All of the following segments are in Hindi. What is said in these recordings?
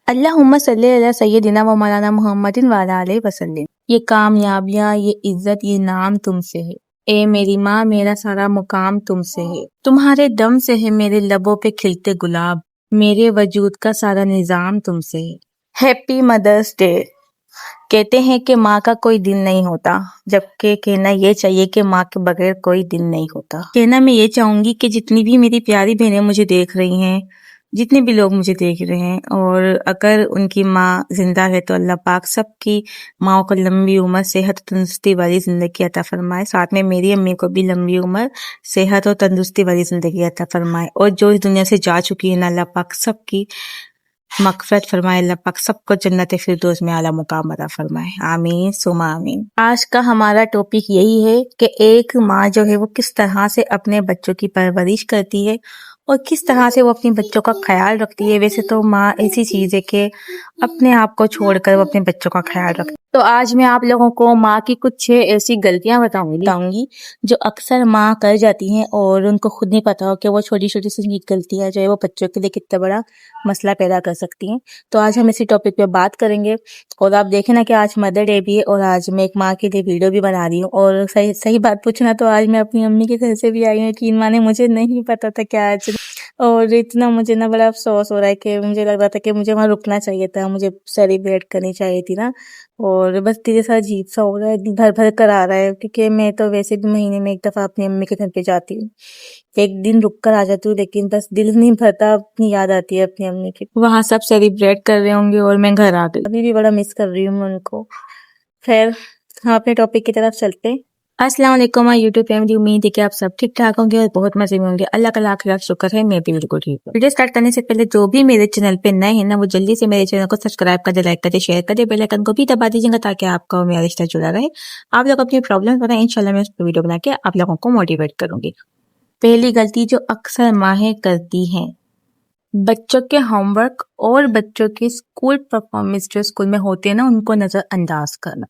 अल्लाहुम्मा सल्ली अला सय्यदिना व मौलाना मुहम्मदिन व अला आलिहि वसल्लम। ये कामयाबियाँ, ये इज्जत, ये नाम तुमसे है। ए मेरी माँ, मेरा सारा मुकाम तुमसे है। तुम्हारे दम से है मेरे लबों पे खिलते गुलाब। मेरे वजूद का सारा निजाम तुमसे है। Happy mother's day. कहते हैं कि माँ का कोई दिन नहीं होता, जबकि कहना ये चाहिए कि माँ के बगैर कोई दिन नहीं होता। कहना मैं ये चाहूंगी कि जितनी भी मेरी प्यारी बहनें मुझे देख रही हैं, जितने भी लोग मुझे देख रहे हैं, और अगर उनकी माँ जिंदा है तो अल्लाह पाक सबकी माँ को लंबी उम्र, सेहत और तंदुरुस्ती वाली जिंदगी अता फरमाए। साथ में मेरी अम्मी को भी लंबी उम्र, सेहत और तंदुरुस्ती वाली जिंदगी अता फरमाए। और जो इस दुनिया से जा चुकी है ना, अल्लाह पाक सबकी मग़फ़िरत फरमाए। अल्लाह पाक सबको जन्नत फिरदौस में आला मुकाम अता फरमाए। आमीन सुमा आमीन। आज का हमारा टॉपिक यही है कि एक माँ जो है वो किस तरह से अपने बच्चों की परवरिश करती है और किस तरह से वो अपने बच्चों का ख्याल रखती है। वैसे तो माँ ऐसी चीज़ है कि अपने आप को छोड़कर वो अपने बच्चों का ख्याल रखती है। तो आज मैं आप लोगों को माँ की कुछ 6 ऐसी गलतियां बताऊंगी जो अक्सर माँ कर जाती हैं और उनको खुद नहीं पता हो कि वो छोटी छोटी सी गलतियां जो है वो बच्चों के लिए कितना बड़ा मसला पैदा कर सकती हैं। तो आज हम इसी टॉपिक पे बात करेंगे। और आप देखें ना कि आज मदर डे भी है और आज मैं एक माँ के लिए वीडियो भी बना रही हूँ। और सही सही बात पूछना तो आज मैं अपनी अम्मी के घर से भी आई हूँ। कि माँ ने मुझे नहीं पता था क्या आज, और इतना मुझे ना बड़ा अफसोस हो रहा है कि मुझे लग रहा था कि मुझे वहाँ रुकना चाहिए था, मुझे सेलिब्रेट करनी चाहिए थी ना। और बस धीरे सा अजीब सा हो रहा है, दिल भर भर कर आ रहा है, क्योंकि मैं तो वैसे भी महीने में एक दफा अपनी अम्मी के घर पे जाती हूँ, एक दिन रुक कर आ जाती हूँ, लेकिन बस दिल नहीं भरता, अपनी याद आती है अपनी अम्मी की। वहाँ सब सेलिब्रेट कर रहे होंगे और मैं घर आ गई। अभी भी बड़ा मिस कर रही हूँ मैं उनको। खैर, हम अपने टॉपिक की तरफ चलते हैं। अस्सलाम वालेकुम माय यूट्यूब फैमिली। उम्मीद है कि आप सब ठीक ठाक होंगे और बहुत मजे में होंगे। अल्लाह का लाख लाख शुक्र है, मैं भी बिल्कुल ठीक हूँ। वीडियो स्टार्ट करने से पहले जो भी मेरे चैनल पे नए हैं ना, वो जल्दी से मेरे चैनल को सब्सक्राइब कर दे, लाइक कर दे, शेयर कर दे, बेल आइकन को भी दबा दीजिएगा ताकि आपका और मेरा रिश्ता जुड़ा रहे। आप लोग अपनी प्रॉब्लम बताएं, इंशाल्लाह मैं उस पर वीडियो बना के आप लोगों को मोटिवेट करूंगी। पहली गलती जो अक्सर माहें करती हैं, बच्चों के होमवर्क और बच्चों के स्कूल परफॉर्मेंस जो स्कूल में होते हैं ना, उनको नजरअंदाज करना।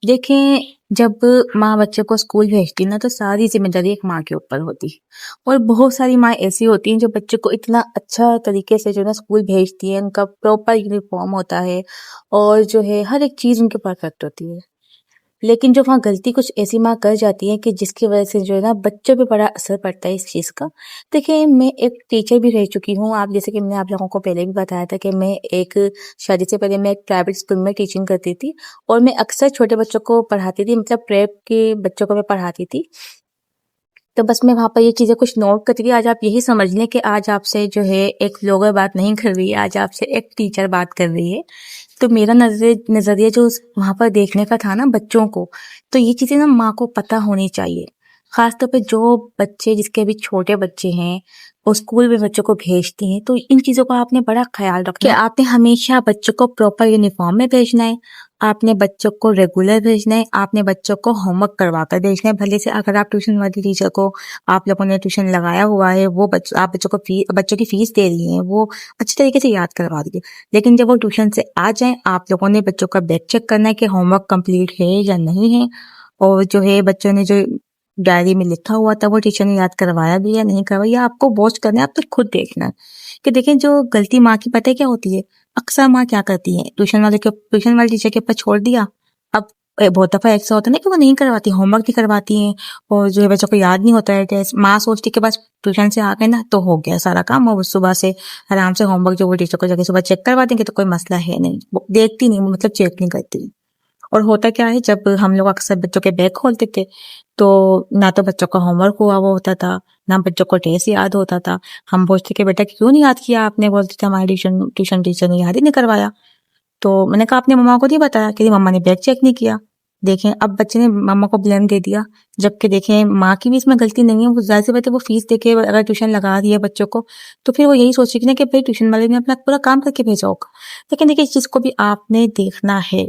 देखें, जब माँ बच्चे को स्कूल भेजती है ना, तो सारी जिम्मेदारी एक माँ के ऊपर होती है। और बहुत सारी माँ ऐसी होती हैं जो बच्चे को इतना अच्छा तरीके से जो ना स्कूल भेजती है, उनका प्रॉपर यूनिफॉर्म होता है और जो है हर एक चीज उनके परफेक्ट होती है। लेकिन जो वहाँ गलती कुछ ऐसी माँ कर जाती है कि जिसकी वजह से जो है ना बच्चों पे बड़ा असर पड़ता है इस चीज़ का। देखिए, मैं एक टीचर भी रह चुकी हूँ। आप जैसे कि मैंने आप लोगों को पहले भी बताया था कि मैं एक शादी से पहले मैं एक प्राइवेट स्कूल में टीचिंग करती थी और मैं अक्सर छोटे बच्चों को पढ़ाती थी, मतलब प्रेप के बच्चों को मैं पढ़ाती थी। तो बस मैं वहाँ पर ये चीज़ें कुछ नोट करती थी। आज आप यही समझ लें कि आज आपसे जो है एक ब्लॉगर बात नहीं कर रही है, आज आपसे एक टीचर बात कर रही है। तो मेरा नजरिया जो वहां पर देखने का था ना बच्चों को, तो ये चीजें ना माँ को पता होनी चाहिए। खासतौर पे जो बच्चे, जिसके अभी छोटे बच्चे हैं और स्कूल में बच्चों को भेजती हैं, तो इन चीजों का आपने बड़ा ख्याल रखना कि आपने हमेशा बच्चों को प्रॉपर यूनिफॉर्म में भेजना है, आपने बच्चों को रेगुलर भेजना है, आपने बच्चों को होमवर्क करवा कर भेजना है। भले से अगर आप ट्यूशन वाली टीचर को, आप लोगों ने ट्यूशन लगाया हुआ है, वो आप बच्चों की फीस दे रही हैं, वो अच्छी तरीके से याद करवा दीजिए। लेकिन जब वो ट्यूशन से आ जाए, आप लोगों ने बच्चों का बैक चेक करना है कि होमवर्क कंप्लीट है या नहीं है, और जो है बच्चों ने जो डायरी में लिखा हुआ था वो टीचर ने याद करवाया भी या नहीं करवाया, आपको वॉच करना है, आप तो खुद देखना है। कि देखें, जो गलती माँ की पता है क्या होती है, अक्सर माँ क्या करती है, ट्यूशन वाले टीचर के ऊपर छोड़ दिया। अब बहुत दफा ऐसा होता है ना कि वो नहीं करवाती, होमवर्क नहीं करवाती हैं और जो है बच्चों को याद नहीं होता है टेस्ट। माँ सोचती कि बस ट्यूशन से आ गए ना तो हो गया सारा काम, और सुबह से आराम से होमवर्क जो वो टीचर को जाके सुबह चेक करवा देंगे तो कोई मसला है नहीं। वो देखती नहीं, मतलब चेक नहीं करती। और होता क्या है, जब हम लोग अक्सर बच्चों के बैग खोलते थे तो ना तो बच्चों का होमवर्क हुआ वो होता था, ना बच्चों को टेस्ट याद होता था। हम पूछते कि बेटा क्यों नहीं याद किया आपने, बोलते थे हमारी ट्यूशन टीचर ने याद ही नहीं करवाया। तो मैंने कहा आपने मम्मा को नहीं बताया, कि मम्मा ने बैग चेक नहीं किया। देखें, अब बच्चे ने मम्मा को ब्लेम दे दिया, जबकि देखें माँ की भी इसमें गलती नहीं है। वो जाहिर सी बात है, वो फीस देके अगर ट्यूशन लगा रही है बच्चों को, तो फिर वो यही सोचेगी ना कि भाई ट्यूशन वाले ने अपना पूरा काम करके भेजा होगा। लेकिन देखिए, इस चीज को भी आपने देखना है,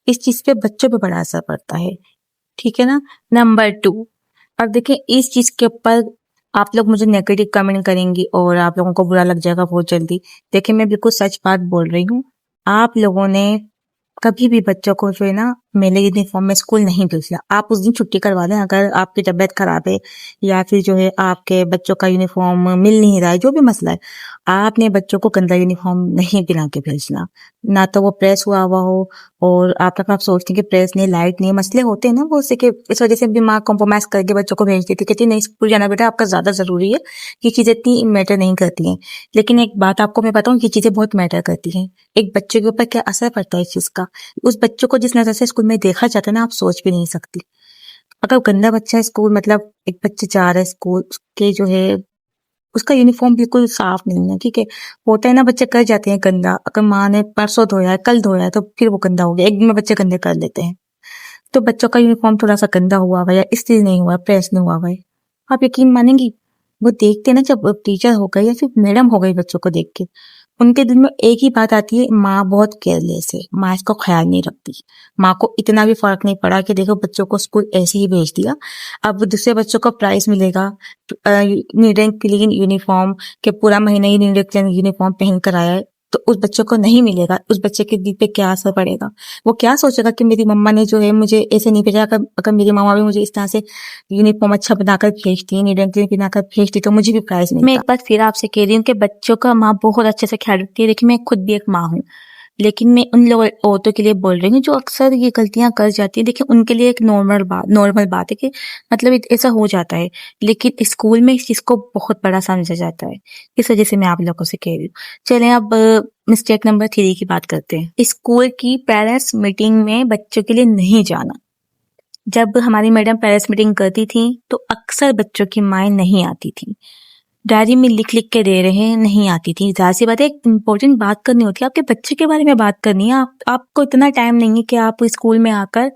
इस चीज पे बच्चों पे बड़ा असर पड़ता है, ठीक है ना। नंबर 2, अब देखिए इस चीज के ऊपर आप लोग मुझे नेगेटिव कमेंट करेंगी और आप लोगों को बुरा लग जाएगा बहुत जल्दी। देखिए, मैं बिल्कुल सच बात बोल रही हूँ। आप लोगों ने कभी भी बच्चों को जो है ना मेले यूनिफॉर्म में स्कूल नहीं भेजना। आप उस दिन छुट्टी करवा दें अगर आपकी तबीयत खराब है, या फिर जो है आपके बच्चों का यूनिफॉर्म मिल नहीं रहा है, जो भी मसला है, आपने बच्चों को गंदा यूनिफॉर्म नहीं पहना के भेजना, ना तो वो प्रेस हुआ हुआ हो, और आप सोचते हैं कि प्रेस नहीं, लाइट नहीं, मसले होते हैं ना वो से कि इस वजह से भी माँ कॉम्प्रोमाइज करके बच्चों को भेज देती, कहती नहीं स्कूल जाना बेटा आपका ज्यादा जरूरी है, ये चीजें इतनी मैटर नहीं करती हैं। लेकिन एक बात आपको मैं बताऊं, ये चीजें बहुत मैटर करती हैं। एक बच्चे के ऊपर क्या असर पड़ता है इस चीज का, उस बच्चों को जिस नजर से स्कूल में देखा जाता है ना, आप सोच भी नहीं सकती। अगर गंदा बच्चा है स्कूल, मतलब एक बच्चे जा रहे हैं स्कूल, उसके जो है उसका यूनिफॉर्म बिल्कुल साफ नहीं है, ठीक है, होता है ना बच्चे कर जाते हैं गंदा, अगर माँ ने परसों धोया है कल धोया है तो फिर वो गंदा हो गया, एक दिन में बच्चे गंदे कर लेते हैं। तो बच्चों का यूनिफॉर्म थोड़ा सा गंदा हुआ हुआ है या इस्त्री नहीं हुआ, प्रेस नहीं हुआ हुआ है, आप यकीन मानेंगी वो देखते हैं ना, जब टीचर हो गई या फिर मैडम हो गई बच्चों को देख के, उनके दिल में एक ही बात आती है, माँ बहुत केयरलेस है, माँ इसको ख्याल नहीं रखती। माँ को इतना भी फर्क नहीं पड़ा कि देखो बच्चों को स्कूल ऐसे ही भेज दिया, अब दूसरे बच्चों को प्राइज मिलेगा नीट एंड क्लीन यूनिफॉर्म, के पूरा महीना ही नीट एंड क्लीन यूनिफॉर्म पहन कर आया है, तो उस बच्चे को नहीं मिलेगा। उस बच्चे के दिल पे क्या असर पड़ेगा, वो क्या सोचेगा कि मेरी मम्मा ने जो है मुझे ऐसे नहीं भेजा, अगर मेरी मम्मा भी मुझे इस तरह से यूनिफॉर्म अच्छा बनाकर भेजती, नीट एंड क्लीन बनाकर भेजती, तो मुझे भी प्राइज मिलता। मैं एक बार फिर आपसे कह रही हूँ कि बच्चों का माँ बहुत अच्छे से ख्याल रखती है। देखिए मैं खुद भी एक माँ हूँ, लेकिन मैं उन लोग औरतों के लिए बोल रही हूँ जो अक्सर ये गलतियां कर जाती है। देखिए उनके लिए एक नॉर्मल बात है कि मतलब ऐसा हो जाता है, लेकिन स्कूल में इस चीज को बहुत बड़ा समझा जाता है। इस वजह से मैं आप लोगों से कह रही हूँ। चलें अब मिस्टेक नंबर 3 की बात करते हैं। स्कूल की पेरेंट्स मीटिंग में बच्चों के लिए नहीं जाना। जब हमारी मैडम पेरेंट्स मीटिंग करती थी तो अक्सर बच्चों की माएँ नहीं आती थी, डायरी में लिख लिख के दे रहे हैं, नहीं आती थी। जाहिर सी बात है, एक इम्पोर्टेंट बात करनी होती है, आपके बच्चे के बारे में बात करनी है। आपको इतना टाइम नहीं है कि आप स्कूल में आकर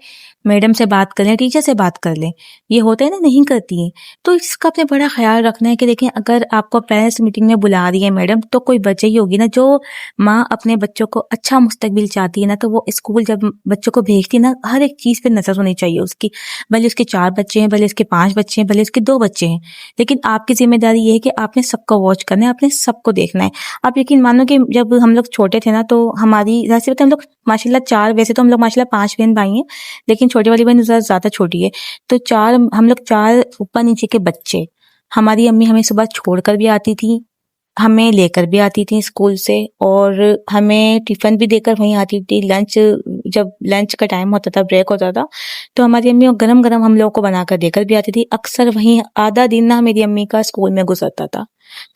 मैडम से बात कर लें, टीचर से बात कर लें, ये होता है ना, नहीं करती है। तो इसका अपने बड़ा ख्याल रखना है कि देखें अगर आपको पेरेंट्स मीटिंग में बुला रही है मैडम, तो कोई वजह ही होगी ना। जो माँ अपने बच्चों को अच्छा मुस्तकबिल चाहती है ना, तो वो स्कूल जब बच्चों को भेजती है ना, हर एक चीज पे नजर होनी चाहिए उसकी, भले उसके 4 बच्चे हैं, भले उसके 5 बच्चे हैं, भले उसके 2 बच्चे हैं, लेकिन आपकी जिम्मेदारी ये है कि आपने सबको वॉच करना है, आपने सबको देखना है। आप यकीन मानो कि जब हम लोग छोटे थे ना, तो हमारी जैसे हम लोग माशाल्लाह 4, वैसे तो हम लोग माशाल्लाह 5 बहन भाई हैं, लेकिन छोटी वाली बहन ज्यादा छोटी है, तो 4 हम लोग 4 ऊपर नीचे के बच्चे। हमारी अम्मी हमें सुबह छोड़कर भी आती थी, हमें लेकर भी आती थी स्कूल से, और हमें टिफिन भी देकर वहीं आती थी। जब लंच का टाइम होता था, ब्रेक होता था, तो हमारी अम्मी गरम गरम हम लोगों को बनाकर देकर भी आती थी। अक्सर वहीं आधा दिन ना मेरी अम्मी का स्कूल में गुजरता था,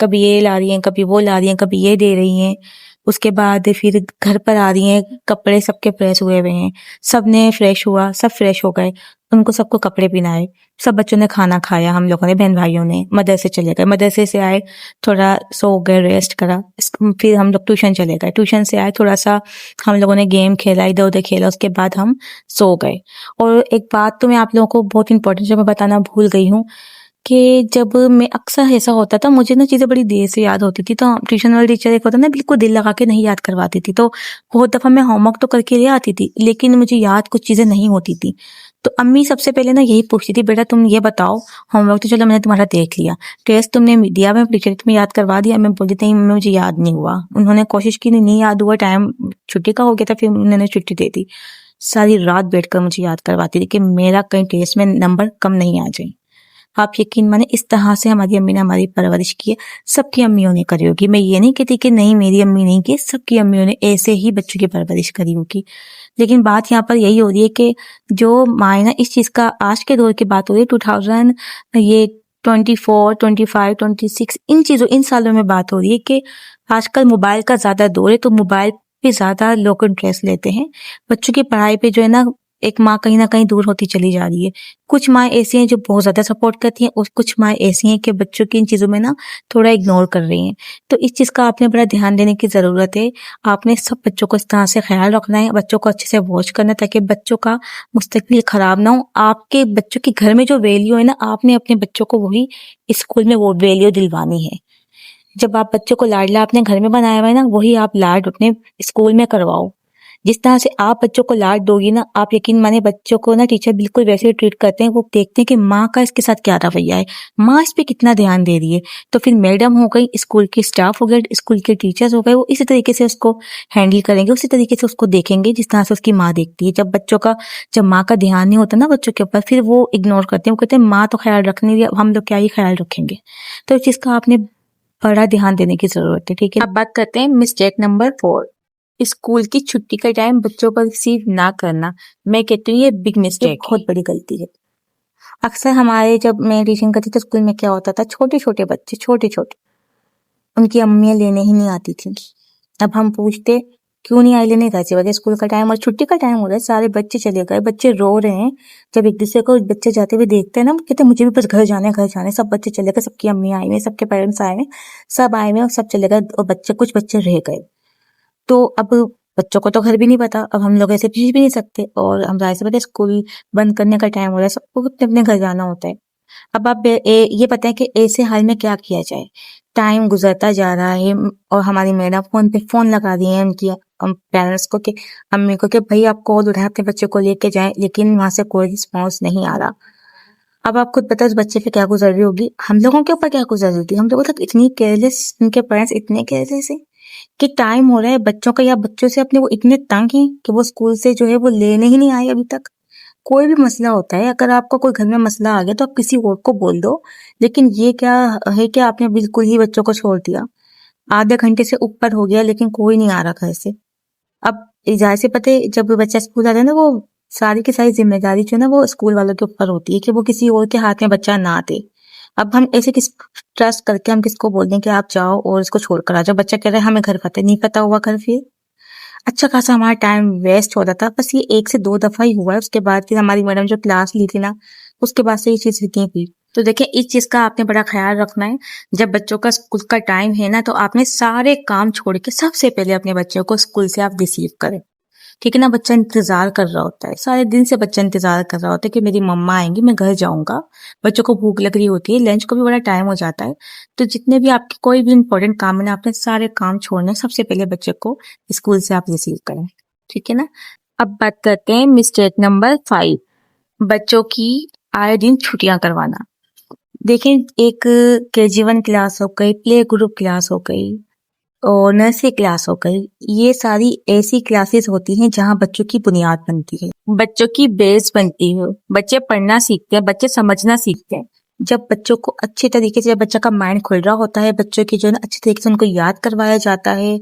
कभी ये ला रही हैं, कभी वो ला रही हैं, कभी ये दे रही हैं। उसके बाद फिर घर पर आ रही हैं, कपड़े सबके प्रेस हुए हुए हैं, सबने फ्रेश हुआ, सब फ्रेश हो गए, उनको सबको कपड़े पहनाए, सब बच्चों ने खाना खाया, हम लोगों ने बहन भाइयों ने मदरसे चले गए, मदरसे से आए थोड़ा सो गए, रेस्ट करा, फिर हम लोग ट्यूशन चले गए, ट्यूशन से आए थोड़ा सा हम लोगों ने गेम खेला, इधर उधर खेला, उसके बाद हम सो गए। और एक बात तो मैं आप लोगों को बहुत इंपॉर्टेंट जो मैं बताना भूल गई हूँ, कि जब मैं अक्सर ऐसा होता था, मुझे ना चीजें बड़ी देर से याद होती थी, तो ट्यूशन वाली टीचर एक होता ना बिल्कुल दिल लगा के नहीं याद करवाती थी, तो बहुत दफा मैं होमवर्क तो करके ले आती थी, लेकिन मुझे याद कुछ चीजें नहीं होती थी। तो अम्मी सबसे पहले ना यही पूछती थी, बेटा तुम ये बताओ, होमवर्क तो चलो मैंने तुम्हारा देख लिया, टेस्ट तुमने दिया, मैं टीचर तुम्हें याद करवा दिया? मैं बोलती नहीं मुझे याद नहीं हुआ। उन्होंने कोशिश की, नहीं याद हुआ, टाइम छुट्टी का हो गया था, फिर उन्होंने छुट्टी दे दी। सारी रात बैठकर मुझे याद करवाती थी कि मेरा कहीं टेस्ट में नंबर कम नहीं आ जाए। आप यकीन माने इस तरह से हमारी अम्मी ने हमारी परवरिश की है। सबकी अम्मियों ने करी होगी, मैं ये नहीं कहती कि नहीं मेरी अम्मी नहीं की, सबकी अम्मियों ने ऐसे ही बच्चों की परवरिश करी होगी। लेकिन बात यहाँ पर यही हो रही है कि जो माए ना, इस चीज का आज के दौर की बात हो रही है, 2000 ये 24, 25, 26 इन सालों में बात हो रही है कि आजकल मोबाइल का ज्यादा दौर है, तो मोबाइल पे ज्यादा लोग इंटरेस्ट लेते हैं। बच्चों की पढ़ाई पे जो है ना, एक माँ कहीं ना कहीं दूर होती चली जा रही है। कुछ माँ ऐसी हैं जो बहुत ज्यादा सपोर्ट करती हैं, और कुछ माँ ऐसी हैं कि बच्चों की इन चीजों में ना थोड़ा इग्नोर कर रही हैं। तो इस चीज का आपने बड़ा ध्यान देने की जरूरत है। आपने सब बच्चों को इस तरह से ख्याल रखना है, बच्चों को अच्छे से वॉच करना है, ताकि बच्चों का मुस्तकबिल खराब ना हो। आपके बच्चों के घर में जो वैल्यू है ना, आपने अपने बच्चों को वही स्कूल में वो वैल्यू दिलवानी है। जब आप बच्चों को लाडला अपने घर में बनाया हुआ है ना, वही आप लाड अपने स्कूल में करवाओ। जिस तरह से आप बच्चों को लाड दोगी ना, आप यकीन माने बच्चों को ना टीचर बिल्कुल वैसे ही ट्रीट करते हैं। वो देखते हैं कि माँ का इसके साथ क्या रवैया है, माँ इस पे कितना ध्यान दे रही है। तो फिर मैडम हो गई, स्कूल के स्टाफ हो गए, स्कूल के टीचर्स हो गए, वो इसी तरीके से उसको हैंडल करेंगे, उसी तरीके से उसको देखेंगे जिस तरह से उसकी माँ देखती है। जब माँ का ध्यान नहीं होता ना बच्चों के ऊपर, फिर वो इग्नोर करते हैं, वो कहते हैं माँ तो ख्याल रखनी है, हम लोग क्या ही ख्याल रखेंगे। तो इस चीज का आपने बड़ा ध्यान देने की जरूरत है, ठीक है। अब बात करते हैं मिस्टेक नंबर 4, स्कूल की छुट्टी का टाइम बच्चों को रिसीव ना करना। मैं कहती हूँ ये बिग मिस्टेक, बहुत बड़ी गलती है। अक्सर हमारे जब मैं टीचिंग करती थी स्कूल में क्या होता था, छोटे छोटे बच्चे छोटे उनकी अम्मियाँ लेने ही नहीं आती थी। अब हम पूछते क्यों नहीं आई लेने, घर से बजे स्कूल का टाइम और छुट्टी का टाइम हो रहा है, सारे बच्चे चले गए, बच्चे रो रहे हैं। जब एक दूसरे को बच्चे जाते हुए देखते हैं ना, कहते मुझे भी बस घर जाना है, सब बच्चे चले गए, सबकी अम्मी आई हुई, सबके पेरेंट्स आए हुए, सब आए हुए और सब चले गए और कुछ बच्चे रह गए। तो अब बच्चों को तो घर भी नहीं पता, अब हम लोग ऐसे भेज भी नहीं सकते और हम जाहिर सी बात है स्कूल बंद करने का टाइम हो रहा है, सबको अपने अपने घर जाना होता है। अब आप ये पता है कि ऐसे हाल में क्या किया जाए। टाइम गुजरता जा रहा है और हमारी मैडम फोन पे फोन लगा दी है उनकी पेरेंट्स को कि अम्मी को कि भाई आप कॉल उठाए अपने बच्चे को लेके जाएं, लेकिन वहां से कोई रिस्पॉन्स नहीं आ रहा। अब आप खुद बताओ उस बच्चे पे क्या गुजर रही होगी, हम लोगों के ऊपर क्या गुजर रही थी। हम लोगों तक इतनी केयरलेस, उनके पेरेंट्स इतने केयरलेस है कि टाइम हो रहा है बच्चों का या बच्चों से अपने वो इतने तंग हैं कि वो स्कूल से जो है वो लेने ही नहीं आए अभी तक। कोई भी मसला होता है, अगर आपका कोई घर में मसला आ गया तो आप किसी और को बोल दो, लेकिन ये क्या है कि आपने बिल्कुल ही बच्चों को छोड़ दिया। आधे घंटे से ऊपर हो गया लेकिन कोई नहीं आ रहा घर से। अब जाहिर से पता है जब बच्चा स्कूल आता है ना, वो सारी की सारी जिम्मेदारी जो है ना वो स्कूल वालों के ऊपर होती है कि वो किसी और के हाथ में बच्चा ना दे। अब हम ऐसे किस ट्रस्ट करके हम किसको बोल दें कि आप जाओ और इसको छोड़ कर आ जाओ, बच्चा कह रहा है हमें घर पता नहीं पता हुआ घर, फिर अच्छा खासा हमारा टाइम वेस्ट होता था। बस ये 1 से 2 दफा ही हुआ है, उसके बाद फिर हमारी मैडम जो क्लास ली थी ना, उसके बाद से ये चीज नहीं हुई। तो देखिए इस चीज का आपने बड़ा ख्याल रखना है। जब बच्चों का स्कूल का टाइम है ना, तो आपने सारे काम छोड़ के सबसे पहले अपने बच्चों को स्कूल से आप रिसीव करें, ठीक है ना। बच्चा इंतजार कर रहा होता है, सारे दिन से बच्चा इंतजार कर रहा होता है कि मेरी मम्मा आएंगी, मैं घर जाऊंगा। बच्चों को भूख लग रही होती है, लंच को भी बड़ा टाइम हो जाता है। तो जितने भी आपके कोई भी इंपॉर्टेंट काम है ना, आपने सारे काम छोड़ने, सबसे पहले बच्चे को स्कूल से आप रिसीव करें, ठीक है ना। अब बात करते हैं मिस्टेक नंबर 5, बच्चों की आए दिन छुट्टियां करवाना। देखें, एक KG1 क्लास हो गई, प्ले ग्रुप क्लास हो गई और नर्सरी क्लास हो गई, ये सारी ऐसी क्लासेस होती हैं जहां बच्चों की बुनियाद बनती है, बच्चों की बेस बनती है, बच्चे पढ़ना सीखते हैं, बच्चे समझना सीखते हैं। जब बच्चों को अच्छे तरीके से, जब बच्चा का माइंड खुल रहा होता है, बच्चों की जो है ना अच्छे तरीके से उनको याद करवाया जाता है,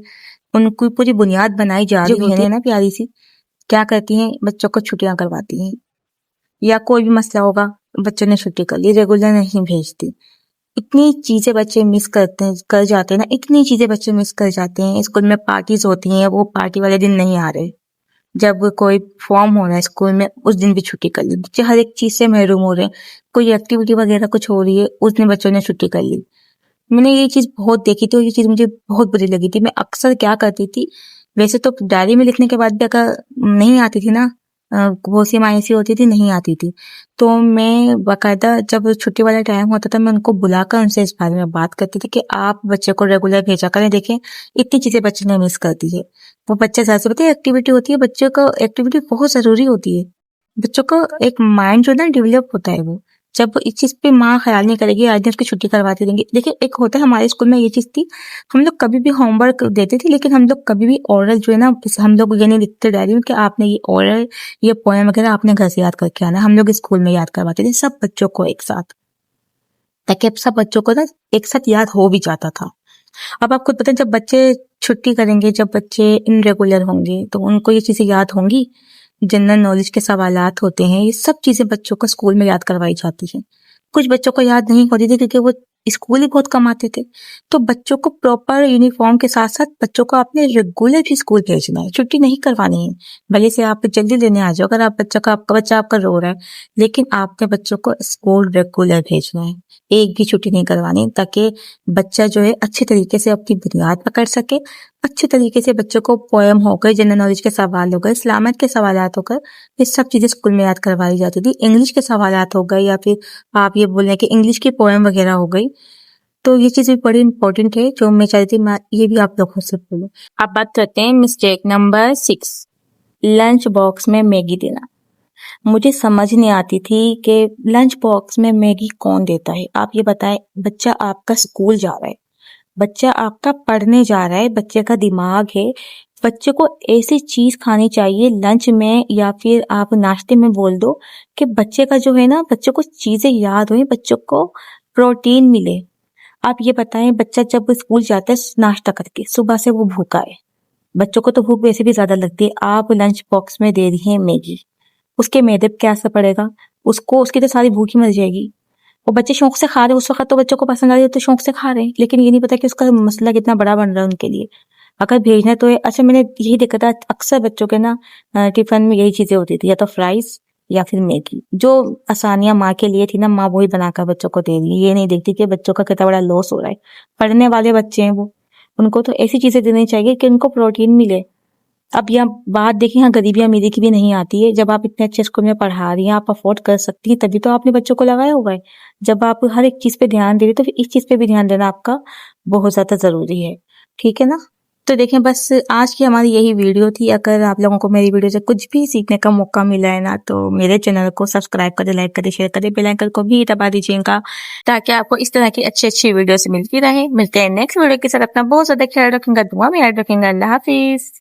उनको पूरी बुनियाद बनाई जा रही है ना प्यारी सी, क्या करती हैं बच्चों को छुट्टियां करवाती हैं। या कोई भी मसला होगा, बच्चों ने छुट्टी कर ली, रेगुलर नहीं भेजती। इतनी चीजें बच्चे मिस कर जाते हैं ना, इतनी चीजें बच्चे मिस कर जाते हैं। स्कूल में पार्टीज होती हैं, वो पार्टी वाले दिन नहीं आ रहे। जब कोई फॉर्म हो रहा है स्कूल में, उस दिन भी छुट्टी कर ली। बच्चे हर एक चीज से महरूम हो रहे हैं। कोई एक्टिविटी वगैरह कुछ हो रही है, उस दिन बच्चों ने छुट्टी कर ली। मैंने ये चीज बहुत देखी थी और ये चीज मुझे बहुत बुरी लगी थी। मैं अक्सर क्या करती थी, वैसे तो डायरी में लिखने के बाद भी अगर नहीं आती थी ना, वो सी मायूसी होती थी, नहीं आती थी, तो मैं बाकायदा जब छुट्टी वाला टाइम होता था मैं उनको बुलाकर उनसे इस बारे में बात करती थी कि आप बच्चे को रेगुलर भेजा करें। देखें इतनी चीजें बच्चे ने मिस कर दी है। वो बच्चे ज्यादा से बताए एक्टिविटी होती है, बच्चों को एक्टिविटी बहुत जरूरी होती है। बच्चों को एक माइंड जो है ना डेवलप होता है। वो जब इस चीज पे माँ ख्याल नहीं करेगी, आज दिन उसकी छुट्टी करवाती रहेंगी। देखिए एक होता है हमारे स्कूल में ये चीज थी, हम लोग कभी भी होमवर्क देते थे, लेकिन हम लोग कभी भी ओरल जो है ना, हम लोग ये नहीं लिखते डायरी में कि आपने ये ओरल, ये पोएम वगैरह आपने घर से याद करके आना। हम लोग स्कूल में याद करवाते थे सब बच्चों को एक साथ, ताकि सब बच्चों को ना एक साथ याद हो भी जाता था। अब आपको पता है जब बच्चे छुट्टी करेंगे, जब बच्चे इनरेगुलर होंगे, तो उनको ये चीजें याद होंगी। जनरल नॉलेज के सवालात होते हैं, ये सब चीजें बच्चों को स्कूल में याद करवाई जाती हैं। कुछ बच्चों को याद नहीं होती थी क्योंकि वो स्कूल ही बहुत कम आते थे। तो बच्चों को प्रॉपर यूनिफॉर्म के साथ साथ बच्चों को आपने रेगुलर भी स्कूल भेजना है, छुट्टी नहीं करवानी है। भले से आप जल्दी लेने आ जाओ, अगर आपका बच्चा आपका रो रहा है, लेकिन आपने बच्चों को स्कूल रेगुलर भेजना है, एक भी छुट्टी नहीं करवानी, ताकि बच्चा जो है अच्छे तरीके से अपनी बुनियाद पकड़ सके। अच्छे तरीके से बच्चों को पोएम हो गए, जनरल नॉलेज के सवाल हो गए, इस्लामिक के सवालात हो गए, ये सब चीजें स्कूल में याद करवाई जाती थी। इंग्लिश के सवालात हो गए, या फिर आप ये बोल रहे हैं कि इंग्लिश की पोएम वगैरह हो गई। तो ये चीज भी बड़ी इंपॉर्टेंट है, जो मैं चाहती थी मैं ये भी आप लोगों से बोलूं। अब बात करते हैं मिस्टेक नंबर 6, लंच बॉक्स में मैगी देना। मुझे समझ नहीं आती थी कि लंच बॉक्स में मैगी कौन देता है। आप ये बताएं, बच्चा आपका स्कूल जा रहा है, बच्चा आपका पढ़ने जा रहा है, बच्चे का दिमाग है, बच्चे को ऐसी चीज खानी चाहिए लंच में, या फिर आप नाश्ते में बोल दो कि बच्चे का जो है ना, बच्चे को चीजें याद हो, बच्चों को प्रोटीन मिले। आप ये बताएं, बच्चा जब स्कूल जाता है नाश्ता करके, सुबह से वो भूखा है, बच्चों को तो भूख वैसे भी ज्यादा लगती है, आप लंच बॉक्स में दे रही हैं मैगी, उसके मैदे पे क्या असर पड़ेगा? उसको, उसकी तो सारी भूख ही मर जाएगी। वो बच्चे शौक से खा रहे हैं, उस वक्त तो बच्चों को पसंद आ रही है तो शौक से खा रहे हैं, लेकिन ये नहीं पता कि उसका मसला कितना बड़ा बन रहा है उनके लिए। अगर भेजना है तो अच्छा, मैंने यही देखा था अक्सर बच्चों के ना टिफिन में यही चीजें होती थी, या तो फ्राइज या फिर मैगी। जो आसानियां माँ के लिए थी ना, माँ वही बनाकर बच्चों को दे रही है, ये नहीं देखती कि बच्चों का कितना बड़ा लॉस हो रहा है। पढ़ने वाले बच्चे हैं वो, उनको तो ऐसी चीजें देनी चाहिए कि उनको प्रोटीन मिले। अब यहाँ बात देखिए, यहाँ गरीबी अमीरी की भी नहीं आती है। जब आप इतने अच्छे स्कूल में पढ़ा रही हैं, आप अफोर्ड कर सकती हैं, तभी तो आपने बच्चों को लगाया हुआ है। जब आप हर एक चीज पे ध्यान दे रही, तो फिर इस चीज पे भी ध्यान देना आपका बहुत ज्यादा जरूरी है। ठीक है ना? तो देखें, बस आज की हमारी यही वीडियो थी। अगर आप लोगों को मेरी वीडियो से कुछ भी सीखने का मौका मिला है ना, तो मेरे चैनल को सब्सक्राइब करें, लाइक करें, शेयर करें, बेल आइकन को भी दबा दीजिएगा, ताकि आपको इस तरह की अच्छी अच्छी वीडियो मिलती रहे। मिलते हैं नेक्स्ट वीडियो के साथ। अपना बहुत ज्यादा ख्याल रखेंगे, दुआ में याद रखेंगे। अल्लाह हाफिज।